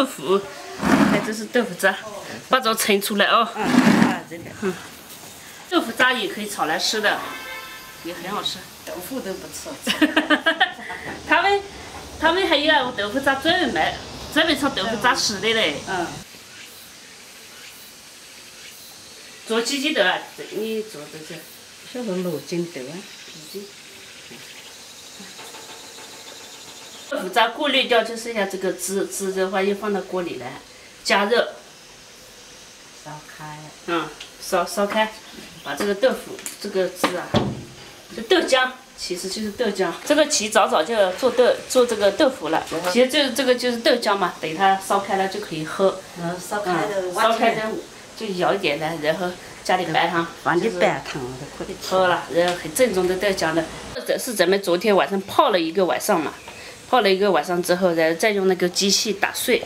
豆腐，看这是豆腐渣，把这盛出来哦。豆腐渣也可以炒来吃的，也很好吃。豆腐都不吃。他们还有豆腐渣专门卖，专门炒豆腐渣吃的嘞。做几斤豆啊？你做这些？小个6斤豆啊。6斤。豆腐渣过滤掉，就剩下这个汁的话，又放到锅里来加热。烧开。烧开，把这个豆腐这个汁啊，这豆浆其实就是豆浆。这个起早就要做这个豆腐了，其实这个就是豆浆嘛，等它烧开了就可以喝。烧开的就舀一点来，然后加点白糖，放点白糖就可以喝了，然后很正宗的豆浆的。这是咱们昨天晚上泡了一个晚上嘛，泡了一个晚上之后，然后再用那个机器打碎。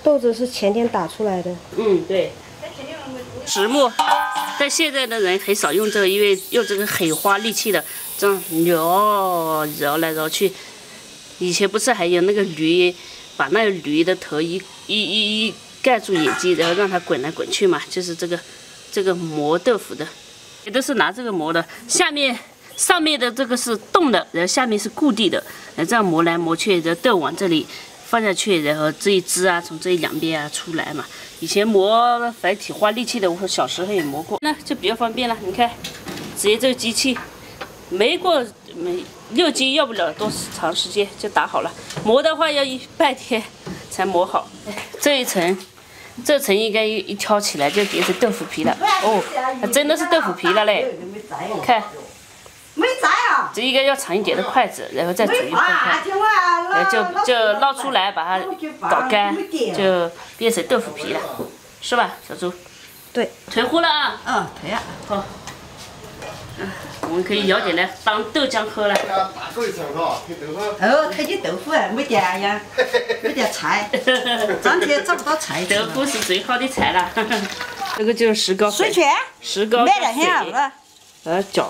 豆子是前天打出来的。对。石磨，但现在的人很少用这个，因为用这个很花力气的，这样摇来摇去。以前不是还有那个驴，把那个驴的头一盖住眼睛，然后让它滚来滚去嘛，就是这个磨豆腐的，也都是拿这个磨的。上面的这个是动的，然后下面是固定的，然后这样磨来磨去，然后豆往这里放下去，然后这一支啊从这两边啊出来嘛。以前磨反正挺花力气的，我小时候也磨过，那就比较方便了。你看，直接这个机器，没6斤要不了多长时间就打好了。磨的话要半天才磨好。这层应该一挑起来就变成豆腐皮了。它真的是豆腐皮了嘞！看。没摘啊！这应该要长一点的筷子，然后再煮一块块，然后就捞出来，把它捣干，就变成豆腐皮了，是吧，小猪？对。退火了啊！退了。好。我们可以舀点来当豆浆喝了。退点豆腐没点呀，没点菜，张天找不到菜吃。豆腐是最好的菜了。这个就是石膏水圈。石膏加水。搅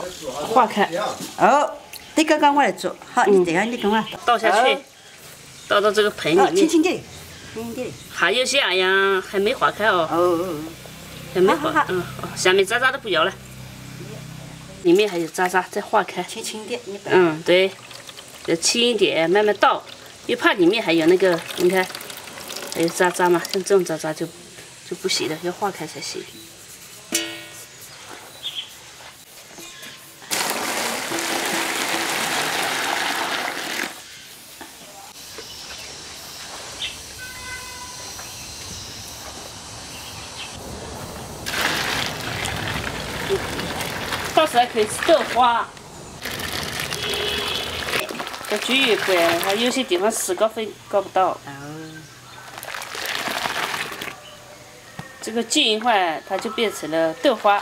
化开。你刚刚我来做，好，你这样你跟我倒下去，倒到这个盆里面。轻点，轻点。还有些还没化开哦。还没化。下面渣渣都不要了。里面还有渣渣，再化开。轻点，对，要轻一点，慢慢倒，又怕里面还有那个，你看，还有渣渣嘛，像这种渣渣就不行了，要化开才行。到时还可以吃豆花，要均匀不然它有些地方石膏粉搞不到。这个均匀化，它就变成了豆花。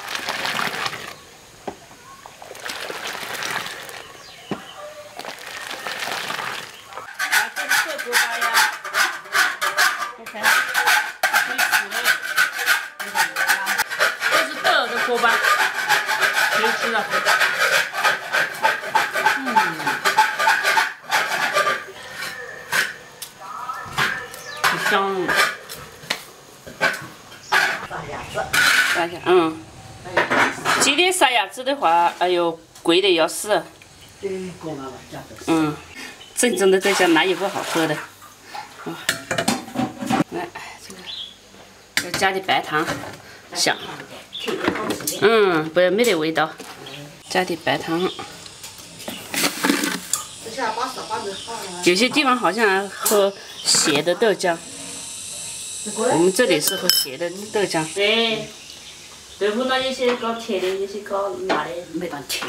这是豆锅巴呀，你看，可以吃了。这是豆的锅巴。可以吃了，很香。杀鸭子，今天杀鸭子的话，哎呦，贵的要死。正宗的豆浆哪有不好喝的？来，这个要加点白糖，香。不然没得味道。加点白糖。有些地方好像喝咸的豆浆，我们这里是喝咸的豆浆。对，豆腐呢有些搞甜的，有些搞辣的。没当甜。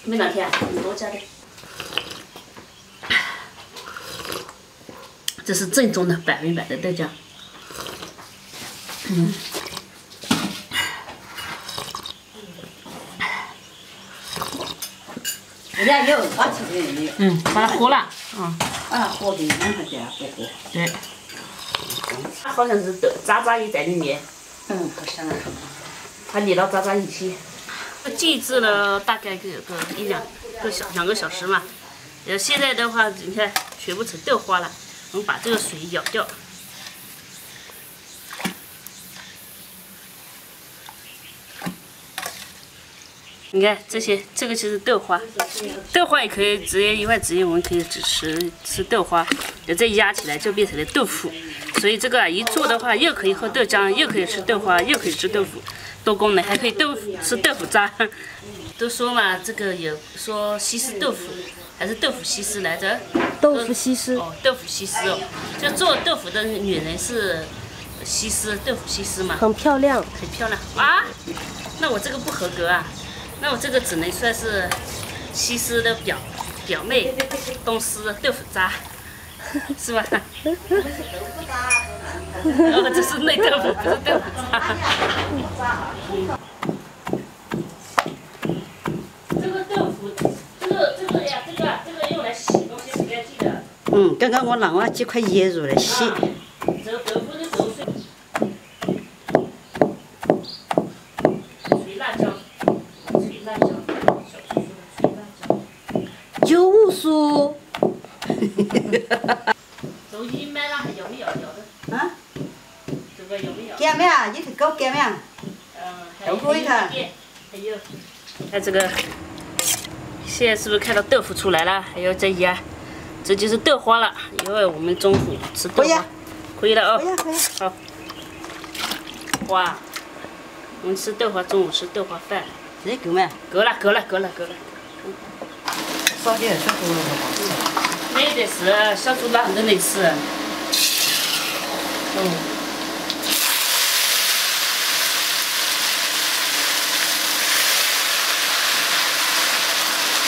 没当甜，你多加点。这是正宗的100%的豆浆。人家有把吃的有。把它和了。把它和的，让它这样不和。对。好像是豆渣渣也在里面。好像。它捏到渣渣一起。静置了大概有个2个小时嘛。然后现在的话，你看全部成豆花了。我们把这个水舀掉。你看这些，这个就是豆花，豆花也可以直接一块直接，我们可以只吃豆花，再压起来就变成了豆腐。所以这个一做的话，又可以喝豆浆，又可以吃豆花，又可以吃豆腐，多功能，还可以吃豆腐渣。都说嘛，这个有说西施豆腐，还是豆腐西施来着？豆腐西施。哦，豆腐西施哦，就做豆腐的女人是西施，豆腐西施嘛。很漂亮。很漂亮啊！那我这个不合格啊。那我这个只能算是西施的表妹，东施豆腐渣，是吧？哦，这是内豆腐，不是豆腐渣。这个豆腐，这个用来洗东西洗干净的。刚刚我拿了几块椰乳来洗。这个豆腐的时候吹辣椒。九五酥。周一买了还要没要的？啊？这个要没要？干咩啊？你去搞干咩啊？都可以看。还有，看这个，现在是不是看到豆腐出来了？还有这压，这就是豆花了。因为我们中午吃豆花，可以了哦。可以。好。哇，我们吃豆花，中午吃豆花饭。这够没？够了。少点小猪肉的话。没得事，小猪哪能能吃？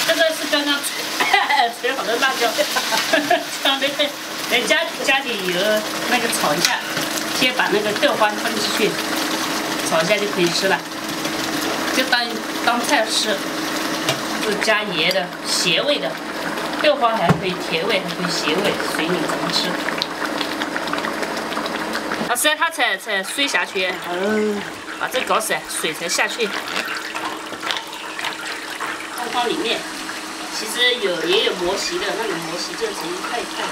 这个是刚刚吹好的辣椒，放那个再加点油，那个炒一下，先把那个豆花放进去，炒一下就可以吃了，就当菜吃，是加盐的，咸味的。豆花还可以甜味，还可以咸味，随你怎么吃。它实它才水下去，把这搞散，水才下去。放里面，其实也有磨席的，那种磨席就成一块一块，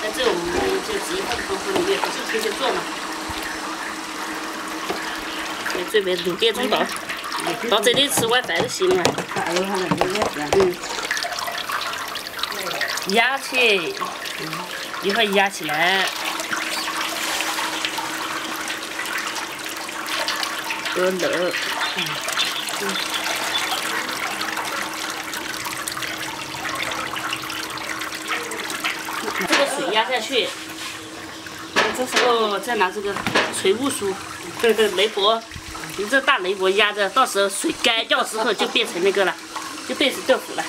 但这我们就直接放里面，不是天天做嘛。这边卤点中到这里吃晚饭就行了。压起，一会儿压起来，搁冷，这个水压下去，这时候再拿这个锤木梳，雷伯，你这大雷伯压着，到时候水干掉之后就变成那个了，就变成豆腐了。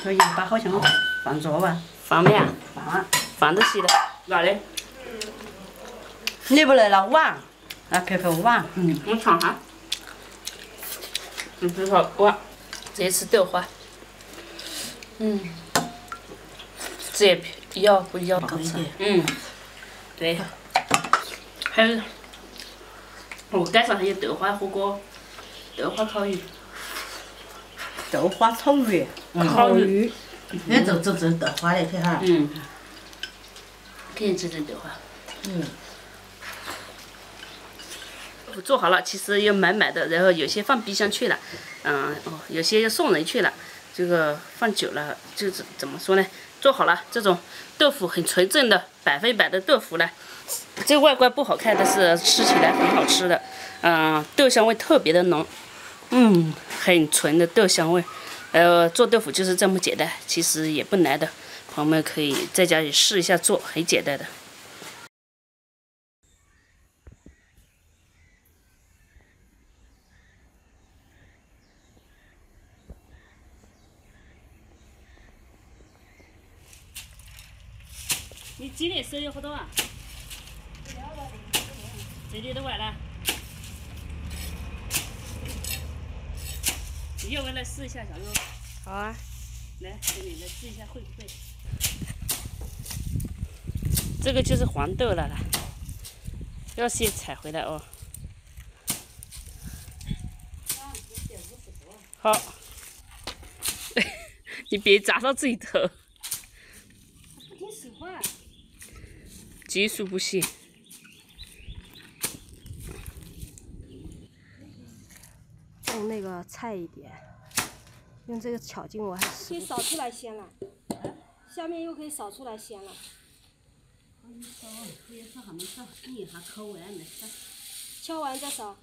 这盐巴好像放着吧？放没啊？放得起的。哪里？你不来了碗，拍碗。我尝下。不好哇！这次豆花。这要不要高一点？对。还有，街上还有豆花火锅，豆花烤鱼。豆花炒鱼，烤鱼，那就豆花来配哈。可以吃这豆花。做好了，其实也满满的，然后有些放冰箱去了，有些要送人去了。这个放久了，就是怎么说呢？做好了，这种豆腐很纯正的100%的豆腐了。这个外观不好看，但是吃起来很好吃的。豆香味特别的浓。很纯的豆香味，做豆腐就是这么简单，其实也不难的，朋友们可以在家里试一下做，很简单的。你几点收有活动啊？几点都晚了。你要不要来试一下小肉？好啊，来，给你来试一下会不会？这个就是黄豆了啦，要先采回来哦。好，你别砸到自己头。不听使唤。技术不行。种那个菜一点，用这个巧劲我还可以扫出来先了，下面又可以扫出来先了。敲完再扫。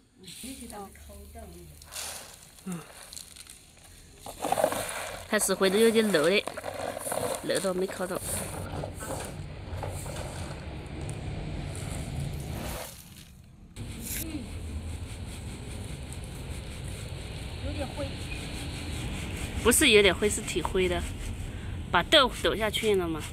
它是回头有点漏的，漏到没烤到。有点灰。不是有点灰，是挺灰的。把豆下去了嘛。